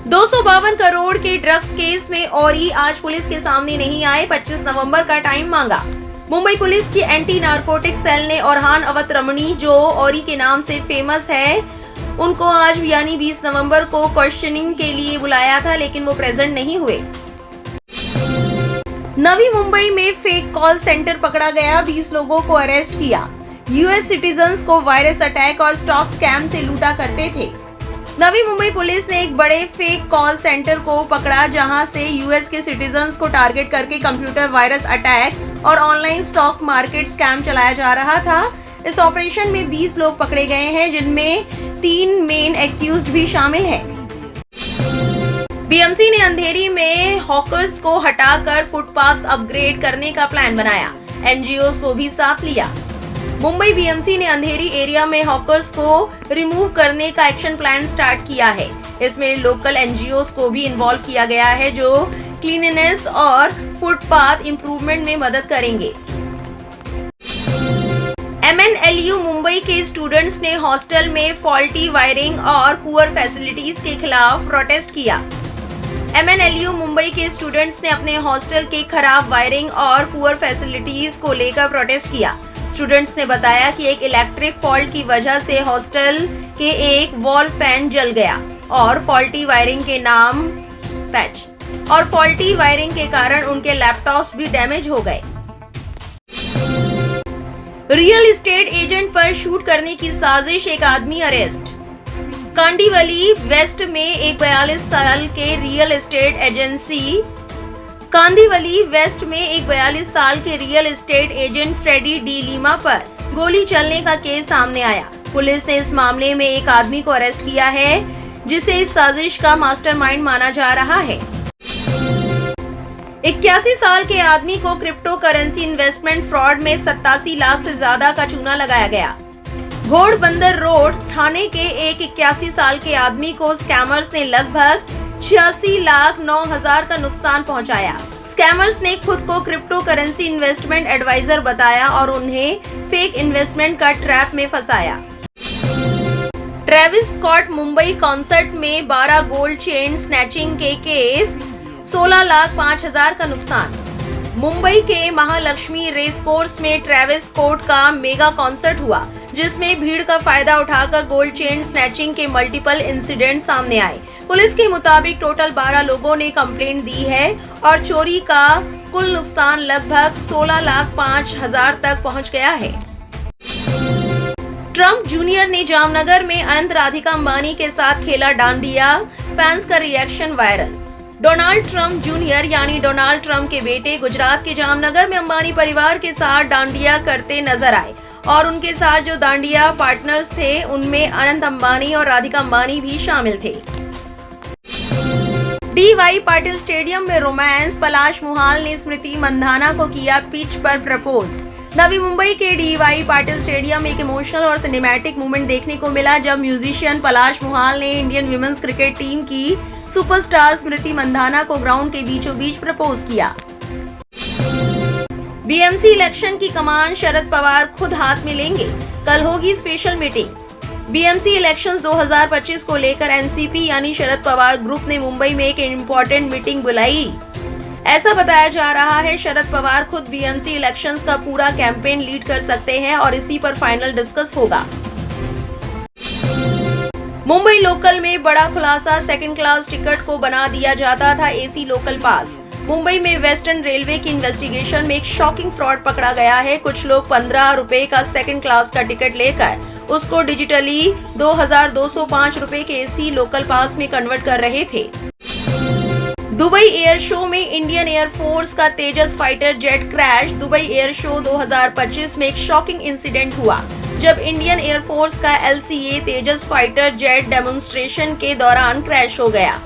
252 करोड़ के drugs case में औरी आज पुलिस के सामने नहीं आए, 25 नवंबर का टाइम मांगा। मुंबई पुलिस की एंटी नारकोटिक सेल ने ओरहान अवध रमणी, जो औरी के नाम से फेमस है, उनको आज यानी 20 नवंबर को क्वेश्चनिंग के लिए बुलाया था, लेकिन वो प्रेजेंट नहीं हुए। नवी मुंबई में फेक कॉल सेंटर पकड़ा गया, 20 लोगों को अरेस्ट किया। यूएस सिटीजन्स को वायरस अटैक और स्टॉक स्कैम से लूटा करते थे। नवी मुंबई पुलिस ने एक बड़े फेक कॉल सेंटर को पकड़ा, जहां से यूएस के सिटीजन्स को टारगेट करके कंप्यूटर वायरस अटैक और ऑनलाइन स्टॉक मार्केट स्कैम चलाया जा रहा था। इस ऑपरेशन में 20 लोग पकड़े गए हैं, जिनमें 3 मेन एक्यूज्ड भी शामिल हैं। बीएमसी ने अंधेरी में हॉकर्स को हटाकर फुटपाथ अपग्रेड करने का प्लान बनाया, एनजीओस को भी साथ लिया। मुंबई बीएमसी ने अंधेरी एरिया में हॉकर्स को रिमूव करने का एक्शन प्लान स्टार्ट किया है। इसमें लोकल एनजीओस को भी इन्वॉल्व किया गया है, जो क्लीननेस और फुटपाथ इंप्रूवमेंट में मदद करेंगे। एमएनएलयू मुंबई के स्टूडेंट्स ने हॉस्टल में फॉल्टी वायरिंग और पुअर फैसिलिटीज के खिलाफ प्रोटेस्ट किया। एमएनएलयू मुंबई के स्टूडेंट्स ने अपने हॉस्टल के खराब वायरिंग और पुअर फैसिलिटीज को लेकर प्रोटेस्ट किया। स्टूडेंट्स ने बताया कि एक इलेक्ट्रिक फॉल्ट की वजह से हॉस्टल के एक वॉल फैन जल गया और फॉल्टी वायरिंग के कारण उनके लैपटॉप्स भी डैमेज हो गए। रियल एस्टेट एजेंट पर शूट करने की साजिश, एक आदमी अरेस्ट। कांडीवली वेस्ट में एक 42 साल के real estate agent Freddy de Lima पर गोली चलने का केस सामने आया। पुलिस ने इस मामले में एक आदमी को अरेस्ट किया है, जिसे इस साजिश का मास्टरमाइंड माना जा रहा है। 81 साल के आदमी को क्रिप्टो करेंसी इन्वेस्टमेंट फ्रॉड में 87 लाख से ज्यादा का चूना लगाया गया। घोड़बंदर रोड थाने के एक 81 साल के आदमी को स्कैमर्स ने लगभग 86,09,000 का नुकसान पहुंचाया। स्कैमर्स ने खुद को क्रिप्टो करेंसी इन्वेस्टमेंट एडवाइजर बताया और उन्हें फेक इन्वेस्टमेंट का ट्रैप में फंसाया। ट्रेविस स्कॉट मुंबई कॉन्सर्ट में 12 गोल्ड चेन स्नैचिंग के केस, 16,05,000 का नुकसान। मुंबई के महालक्ष्मी रेस कोर्स में ट्रेविस स्कॉट का मेगा कॉन्सर्ट हुआ, जिसमें भीड़ का फायदा उठाकर गोल्ड चेन स्नैचिंग के मल्टीपल इंसिडेंट सामने आए। पुलिस के मुताबिक टोटल 12 लोगों ने कंप्लेंट दी है और चोरी का कुल नुकसान लगभग 16,05,000 तक पहुंच गया है। ट्रंप जूनियर ने जामनगर में अनंत राधिका अंबानी के साथ खेला डांडिया, फैंस का reaction viral. Donald Trump junior यानी डोनाल्ड ट्रंप के बेटे गुजरात के जामनगर में अंबानी परिवार के साथ डांडिया करते नजर आए और उनके साथ जो डांडिया पार्टनर्स थे, उनमें अनंत अंबानी और राधिका अंबानी भी शामिल थे। डी.वाई. पाटिल स्टेडियम में रोमांस, पलाश मुहाल ने स्मृति मंधाना को किया पिच पर प्रपोज। नवी मुंबई के डी.वाई. पाटिल स्टेडियम में एक इमोशनल और सिनेमैटिक मोमेंट देखने को मिला, जब म्यूजिशियन पलाश मुहाल ने इंडियन विमेंस क्रिकेट टीम की सुपरस्टार स्मृति मंधाना को ग्राउंड के बीचों बीच प्रपोज किया। बीएमसी इलेक्शन की कमान शरद पवार खुद हाथ में लेंगे, कल होगी स्पेशल मीटिंग। बीएमसी इलेक्शंस 2025 को लेकर एनसीपी यानी शरद पवार ग्रुप ने मुंबई में एक इम्पोर्टेंट मीटिंग बुलाई। ऐसा बताया जा रहा है शरद पवार खुद बीएमसी इलेक्शंस का पूरा कैंपेन लीड कर सकते हैं और इसी पर फाइनल डिस्कस होगा। मुंबई लोकल में बड़ा खुलासा, सेकंड क्लास टिकट को बना दिया जाता था एसी लोकल पास। मुंबई में वेस्टर्न रेलवे की इन्वेस्टिगेशन में एक शॉकिंग फ्रॉड पकड़ा गया है। कुछ लोग 15 रुपए का सेकंड क्लास का टिकट लेकर उसको डिजिटली 2,205 रुपए के एसी लोकल पास में कन्वर्ट कर रहे थे। दुबई एयर शो में इंडियन एयरफोर्स का Tejas fighter jet crash. Dubai air show 2025 में एक शॉकिंग इंसिडेंट हुआ, जब इंडियन एयरफोर्स का LCA Tejas fighter jet demonstration के दौरान क्रैश हो गया।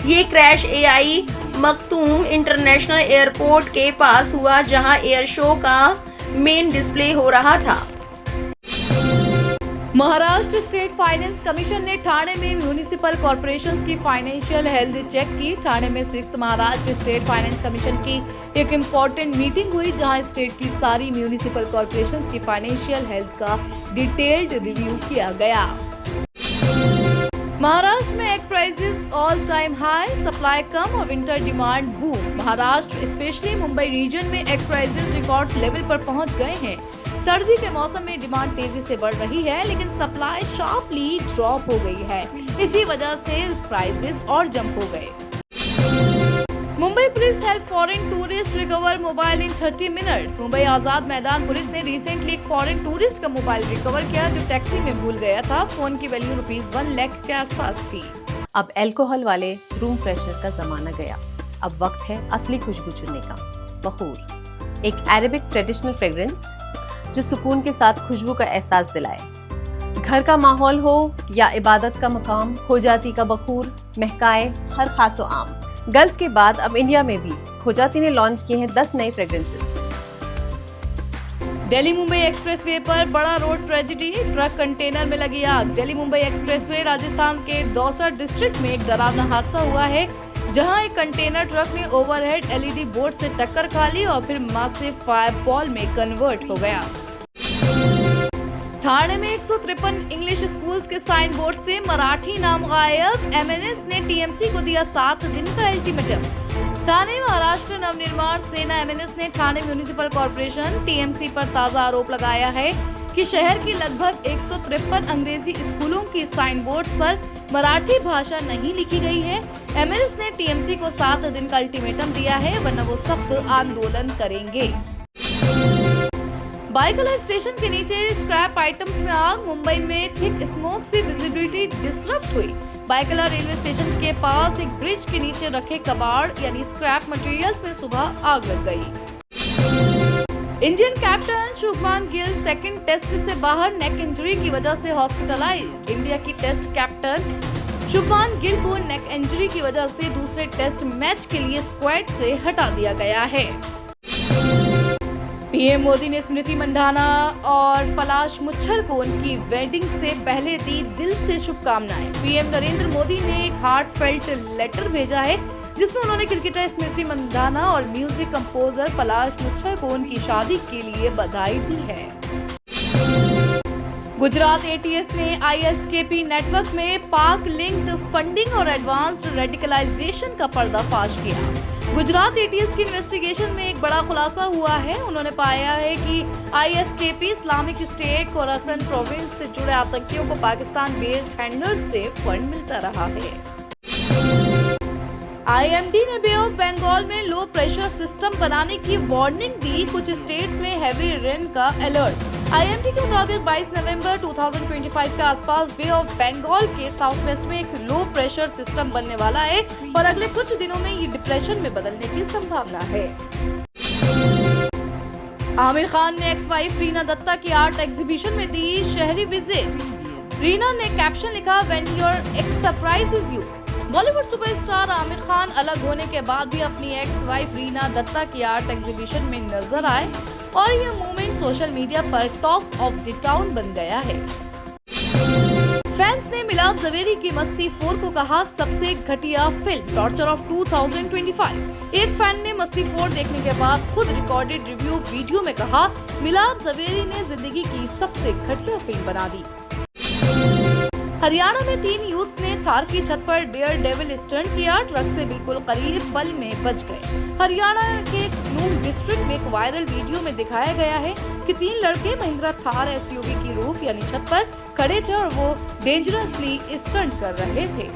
ये crash AI Maktoum international airport के पास हुआ, जहां एयर शो का मेन डिस्प्ले हो रहा था। महाराष्ट्र स्टेट फाइनेंस कमीशन ने ठाणे में म्यूनिसिपल कॉर्पोरेशंस की फाइनेंशियल हेल्थ चेक की। ठाणे में 6th Maharashtra state finance commission की एक इम्पोर्टेंट मीटिंग हुई, जहां स्टेट की सारी म्यूनिसिपल कॉर्पोरेशंस की फाइनेंशियल हेल्थ का डिटेल्ड रिव्यू किया गया। महाराष्ट्र में एक prices all time high, supply कम और winter demand boom. Maharashtra specially Mumbai region में एग प्राइसेस रिकॉर्ड लेवल पर पहुंच गए हैं। सर्दी के मौसम में डिमांड तेजी से बढ़ रही है, लेकिन सप्लाई शार्पली ड्रॉप हो गई है। इसी वजह से प्राइसेस और जंप हो गए। Mumbai police help foreign tourist recover mobile in 30 minutes. Mumbai Azad Maidan police ने रिसेंटली एक फॉरेन टूरिस्ट का मोबाइल रिकवर किया जो टैक्सी में भूल गया था। फोन की वैल्यू ₹1 लाख के आसपास थी। अब अल्कोहल वाले रूम फ्रेशनर का जमाना गया। अब वक्त है असली खुशबू चुनने का। बखूर, एक अरेबिक ट्रेडिशनल फ्रेग्रेंस जो सुकून के साथ खुशबू का एहसास दिलाए। घर का माहौल हो या इबादत का मकाम, हो जाती का बखूर महकाए हर खासो आम। गल्फ के बाद अब इंडिया में भी खोजाती ने लॉन्च किए हैं 10 नए फ्रेग्रेंसेस। दिल्ली मुंबई एक्सप्रेसवे पर बड़ा रोड ट्रेजेडी, ट्रक कंटेनर में लगी आग। दिल्ली मुंबई एक्सप्रेसवे राजस्थान के दौसा डिस्ट्रिक्ट में एक डरावना हादसा हुआ है, जहां एक कंटेनर ट्रक ने ओवरहेड एलईडी बोर्ड से टक्कर खा ली और फिर मासिव फायरबॉल में कन्वर्ट हो गया। ठाणे में 153 इंग्लिश स्कूल्स के साइन बोर्ड से मराठी नाम गायब। एमएनएस ने टीएमसी को दिया 7 दिन का अल्टीमेटम। ठाणे महाराष्ट्र नवनिर्माण सेना एमएनएस ने ठाणे म्युनिसिपल कॉर्पोरेशन टीएमसी पर ताजा आरोप लगाया है कि शहर की लगभग 153 अंग्रेजी स्कूलों की साइन बोर्ड्स पर मराठी भाषा नहीं लिखी गई है। एमएनएस ने टीएमसी को 7 दिन का अल्टीमेटम दिया है, वरना वो सख्त आंदोलन करेंगे। बाइकला स्टेशन के नीचे स्क्रैप आइटम्स में आग। मुंबई में थिक स्मोक से विजिबिलिटी डिसरप्ट हुई। बाइकला रेलवे स्टेशन के पास एक ब्रिज के नीचे रखे कबाड़ यानी स्क्रैप मटेरियल्स में सुबह आग लग गई। Indian captain Shubman Gill second test से बाहर, नेक इंजरी की वजह से हॉस्पिटलाइज्ड। इंडिया की टेस्ट कैप्टन शुभमान गिल को नेक इंजरी की वजह से दूसरे टेस्ट मैच के लिए स्क्वाड से हटा दिया गया है। पीएम मोदी ने स्मृति मंधाना और पलाश मुच्छल को उनकी वेडिंग से पहले दी दिल से शुभकामनाएं। पीएम नरेंद्र मोदी ने एक हार्टफेल्ट लेटर भेजा है, जिसमें उन्होंने क्रिकेटर स्मृति मंधाना और म्यूजिक कंपोजर पलाश मुच्छल को उनकी शादी के लिए बधाई दी है। गुजरात एटीएस ने आईएसकेपी नेटवर्क में पाक लिंक्ड फंडिंग और एडवांस्ड रेडिकलाइजेशन का पर्दाफाश किया। गुजरात एटीएस की इन्वेस्टिगेशन में एक बड़ा खुलासा हुआ है। उन्होंने पाया है कि ISKP Islamic state Khorasan province से जुड़े आतंकियों को पाकिस्तान बेस्ड हैंडलर्स से फंड मिलता रहा है। आईएमडी ने बे ऑफ बंगाल में लो प्रेशर सिस्टम बनाने की वार्निंग दी। कुछ स्टेट्स में हैवी रेन का अलर्ट। आईएमडी के मुताबिक 22 नवंबर 2025 के आसपास बे ऑफ बंगाल के साउथ वेस्ट में एक लो प्रेशर सिस्टम बनने वाला है और अगले कुछ दिनों में ये डिप्रेशन में बदलने की संभावना है। आमिर खान ने एक्स वाइफ रीना दत्ता की आर्ट एग्जीबिशन में दी शहरी विजिट। रीना ने कैप्शन लिखा, when your x surprises you. Bollywood superstar Aamir Khan अलग होने के बाद भी अपनी एक्स वाइफ रीना दत्ता की आर्ट एग्जीबिशन में नजर आए और यह मूवमेंट सोशल मीडिया पर टॉक ऑफ द टाउन बन गया है। फैंस ने मिलाप जवेरी की मस्ती 4 को कहा सबसे घटिया फिल्म, टॉर्चर ऑफ 2025। एक फैन ने मस्ती 4 देखने के बाद खुद रिकॉर्डेड रिव्यू वीडियो में कहा, मिलाप जवेरी ने जिंदगी की सबसे घटिया फिल्म बना दी। हरियाणा में 3 यूथ्स ने थार की छत पर डेयर डेविल स्टंट किया। ट्रक से बिल्कुल करीब पल में बच गए। हरियाणा के नून डिस्ट्रिक्ट में एक वायरल वीडियो में दिखाया गया है कि 3 लड़के महिंद्रा थार एसयूवी की रूफ यानी छत पर खड़े थे और वो डेंजरसली स्टंट कर रहे थे।